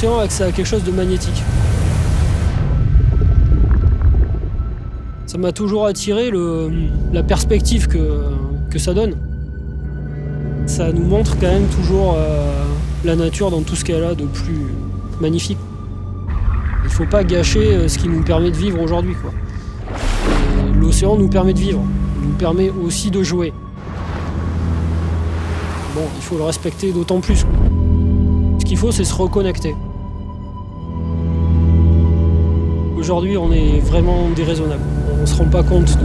l'océan accès à quelque chose de magnétique. Ça m'a toujours attiré la perspective que ça donne. Ça nous montre quand même toujours la nature dans tout ce qu'elle a de plus magnifique. Il ne faut pas gâcher ce qui nous permet de vivre aujourd'hui, quoi. L'océan nous permet de vivre, il nous permet aussi de jouer. Bon, il faut le respecter d'autant plus. Ce qu'il faut, c'est se reconnecter. Aujourd'hui, on est vraiment déraisonnable. On ne se rend pas compte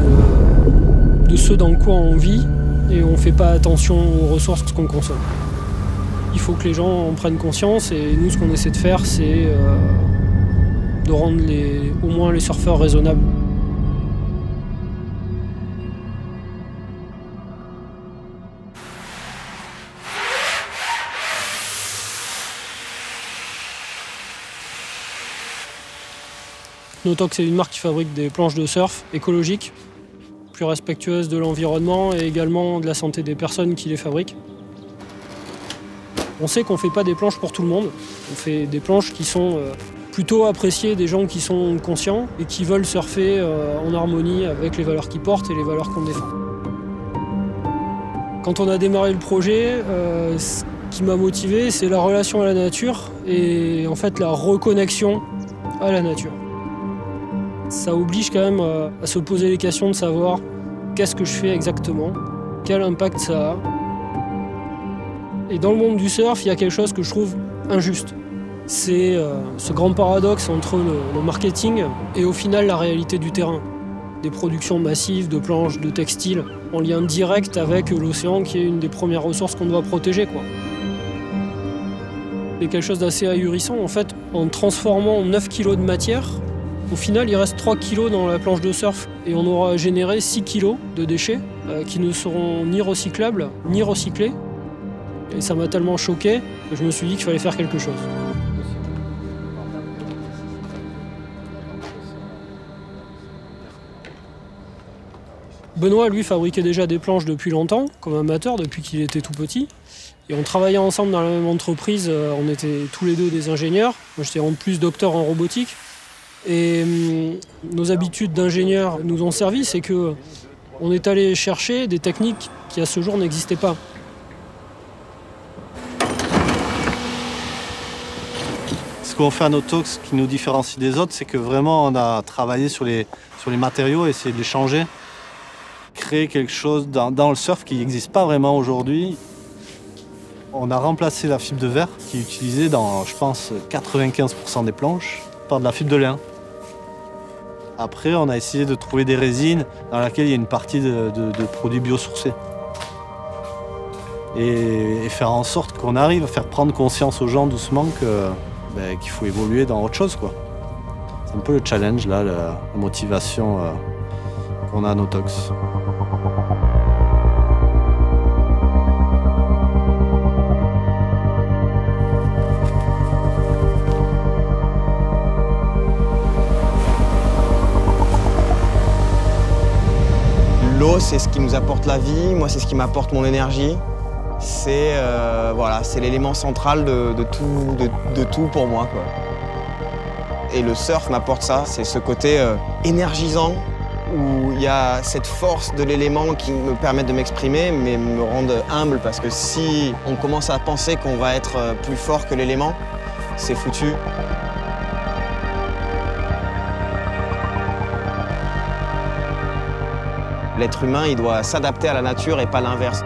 de ce dans quoi on vit et on ne fait pas attention aux ressources qu'on consomme. Il faut que les gens en prennent conscience et nous, ce qu'on essaie de faire, c'est de rendre au moins les surfeurs raisonnables. Notox, c'est une marque qui fabrique des planches de surf écologiques, plus respectueuses de l'environnement et également de la santé des personnes qui les fabriquent. On sait qu'on ne fait pas des planches pour tout le monde. On fait des planches qui sont plutôt appréciées des gens qui sont conscients et qui veulent surfer en harmonie avec les valeurs qu'ils portent et les valeurs qu'on défend. Quand on a démarré le projet, ce qui m'a motivé, c'est la relation à la nature et en fait la reconnexion à la nature. Ça oblige quand même à se poser les questions de savoir qu'est-ce que je fais exactement, quel impact ça a. Et dans le monde du surf, il y a quelque chose que je trouve injuste. C'est ce grand paradoxe entre le marketing et au final la réalité du terrain. Des productions massives de planches, de textiles, en lien direct avec l'océan qui est une des premières ressources qu'on doit protéger, quoi. C'est quelque chose d'assez ahurissant. En fait, en transformant 9 kg de matière, au final, il reste 3 kg dans la planche de surf et on aura généré 6 kg de déchets qui ne seront ni recyclables, ni recyclés. Et ça m'a tellement choqué que je me suis dit qu'il fallait faire quelque chose. Benoît, lui, fabriquait déjà des planches depuis longtemps, comme amateur, depuis qu'il était tout petit. Et on travaillait ensemble dans la même entreprise, on était tous les deux des ingénieurs. Moi, j'étais en plus docteur en robotique. Et nos habitudes d'ingénieurs nous ont servi, c'est qu'on est allé chercher des techniques qui à ce jour n'existaient pas. Ce qu'on fait à Notox qui nous différencie des autres, c'est que vraiment on a travaillé sur les matériaux, essayé de les changer, créer quelque chose dans le surf qui n'existe pas vraiment aujourd'hui. On a remplacé la fibre de verre qui est utilisée dans, je pense, 95% des planches par de la fibre de lin. Après, on a essayé de trouver des résines dans lesquelles il y a une partie de produits biosourcés. Et faire en sorte qu'on arrive à faire prendre conscience aux gens doucement qu'il faut évoluer dans autre chose, quoi. C'est un peu le challenge, là, la motivation qu'on a à Notox. L'eau, c'est ce qui nous apporte la vie, moi c'est ce qui m'apporte mon énergie. C'est voilà, c'est l'élément central de tout pour moi, quoi. Et le surf m'apporte ça, c'est ce côté énergisant où il y a cette force de l'élément qui me permet de m'exprimer mais me rend humble parce que si on commence à penser qu'on va être plus fort que l'élément, c'est foutu. L'être humain, il doit s'adapter à la nature et pas l'inverse.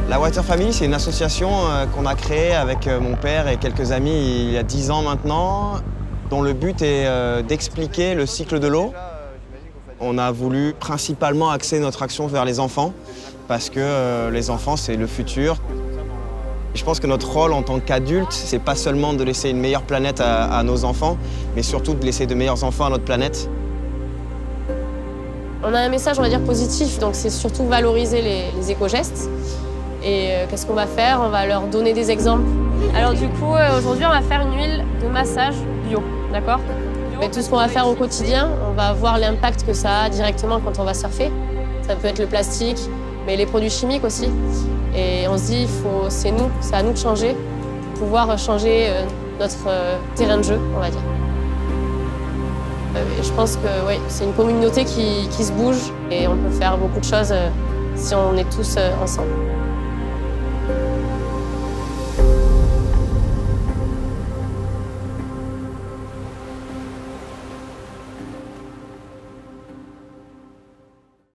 La Water Family, c'est une association qu'on a créée avec mon père et quelques amis il y a 10 ans maintenant, dont le but est d'expliquer le cycle de l'eau. On a voulu principalement axer notre action vers les enfants, parce que les enfants, c'est le futur. Je pense que notre rôle en tant qu'adulte, c'est pas seulement de laisser une meilleure planète à nos enfants, mais surtout de laisser de meilleurs enfants à notre planète. On a un message, on va dire, positif, donc c'est surtout valoriser les éco-gestes. Et qu'est-ce qu'on va faire? On va leur donner des exemples. Alors du coup, aujourd'hui, on va faire une huile de massage bio, d'accord? Mais tout ce qu'on va faire au quotidien, on va voir l'impact que ça a directement quand on va surfer. Ça peut être le plastique, mais les produits chimiques aussi. Et on se dit, c'est à nous de changer pour pouvoir changer notre terrain de jeu, on va dire. Et je pense que oui, c'est une communauté qui se bouge et on peut faire beaucoup de choses si on est tous ensemble.